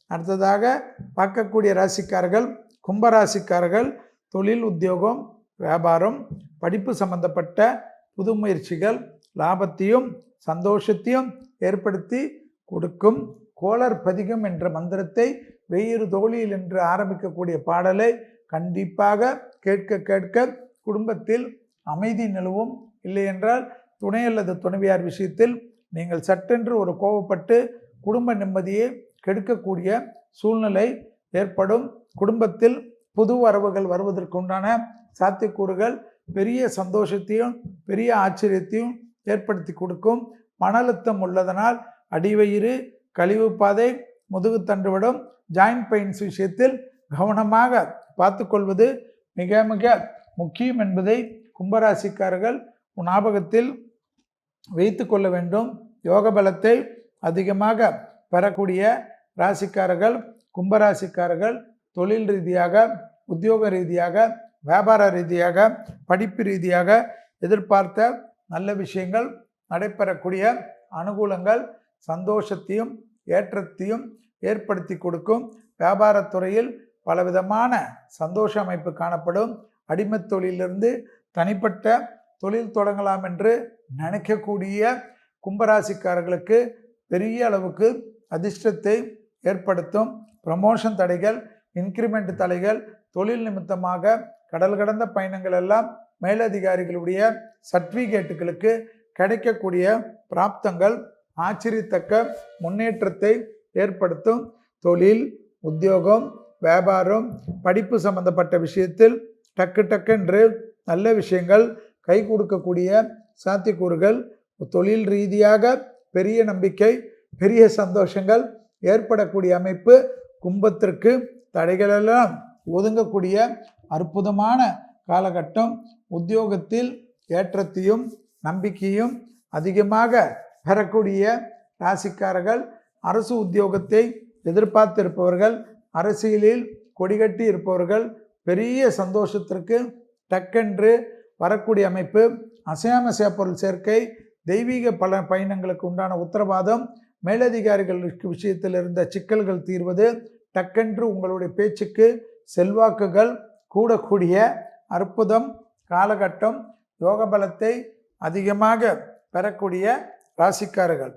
அடுத்ததாக பார்க்கக்கூடிய ராசிக்காரர்கள் கும்பராசிக்காரர்கள் தொழில், உத்தியோகம், வியாபாரம், படிப்பு சம்பந்தப்பட்ட புது முயற்சிகள் லாபத்தையும் சந்தோஷத்தையும் ஏற்படுத்தி கொடுக்கும். கோளர் பதிகம் என்ற மந்திரத்தை வெயிறு தோழியில் என்று ஆரம்பிக்கக்கூடிய பாடலை கண்டிப்பாக கேட்க கேட்க குடும்பத்தில் அமைதி நிலவும். இல்லை என்றால் துணை அல்லது துணைவியார் விஷயத்தில் நீங்கள் சட்டென்று ஒரு கோபப்பட்டு குடும்ப நிம்மதியை கெடுக்கக்கூடிய சூழ்நிலை ஏற்படும். குடும்பத்தில் புது வரவுகள் வருவதற்குண்டான சாத்தியக்கூறுகள் பெரிய சந்தோஷத்தையும் பெரிய ஆச்சரியத்தையும் ஏற்படுத்தி கொடுக்கும். மன அழுத்தம் உள்ளதனால் அடிவயிறு, கழிவு பாதை, முதுகு தண்டுவிடும், ஜாயிண்ட் பெயின்ஸ் விஷயத்தில் கவனமாக பார்த்து கொள்வது மிக மிக முக்கியம் என்பதை கும்பராசிக்காரர்கள் ஞாபகத்தில் வைத்து கொள்ள வேண்டும். யோக பலத்தை அதிகமாக பெறக்கூடிய ராசிக்காரர்கள் கும்பராசிக்காரர்கள் தொழில் ரீதியாக, உத்தியோக ரீதியாக, வியாபார ரீதியாக, படிப்பு ரீதியாக எதிர்பார்த்த நல்ல விஷயங்கள் நடைபெறக்கூடிய அனுகூலங்கள் சந்தோஷத்தையும் ஏற்றத்தையும் ஏற்படுத்தி கொடுக்கும். வியாபாரத்துறையில் பலவிதமான சந்தோஷ அமைப்பு காணப்படும். அடிமைத் தொழிலிருந்து தனிப்பட்ட தொழில் தொடங்கலாம் என்று நினைக்கக்கூடிய கும்பராசிக்காரர்களுக்கு பெரிய அளவுக்கு அதிர்ஷ்டத்தை ஏற்படுத்தும். ப்ரமோஷன் தடைகள், இன்க்ரிமெண்ட் தடைகள், தொழில் நிமித்தமாக கடல் கடந்த பயணங்கள் எல்லாம் மேலதிகாரிகளுடைய சர்டிஃபிகேட்டுகளுக்கு கிடைக்கக்கூடிய பிராப்தங்கள் ஆச்சரியத்தக்க முன்னேற்றத்தை ஏற்படுத்தும். தொழில், உத்தியோகம், வியாபாரம், படிப்பு சம்பந்தப்பட்ட விஷயத்தில் டக்கு நல்ல விஷயங்கள் கை கொடுக்கக்கூடிய சாத்தியக்கூறுகள், தொழில் ரீதியாக பெரிய நம்பிக்கை, பெரிய சந்தோஷங்கள் ஏற்படக்கூடிய அமைப்பு, கும்பத்திற்கு தடைகளெல்லாம் ஒதுங்கக்கூடிய அற்புதமான காலகட்டம். உத்தியோகத்தில் ஏற்றத்தையும் நம்பிக்கையும் அதிகமாக பெறக்கூடிய ராசிக்காரர்கள், அரசு உத்தியோகத்தை எதிர்பார்த்திருப்பவர்கள், அரசியலில் கொடிகட்டி இருப்பவர்கள் பெரிய சந்தோஷத்திற்கு டக்கென்று வரக்கூடிய அமைப்பு. அசையாமசையா பொருள் சேர்க்கை, தெய்வீக பல பயணங்களுக்கு உண்டான உத்தரவாதம், மேலதிகாரிகளுக்கு விஷயத்தில் இருந்த சிக்கல்கள் தீர்வது, டக்கென்று உங்களுடைய பேச்சுக்கு செல்வாக்குகள் கூடக்கூடிய அற்புதம் காலகட்டம். யோக பலத்தை அதிகமாக பெறக்கூடிய ராசிக்காரர்கள்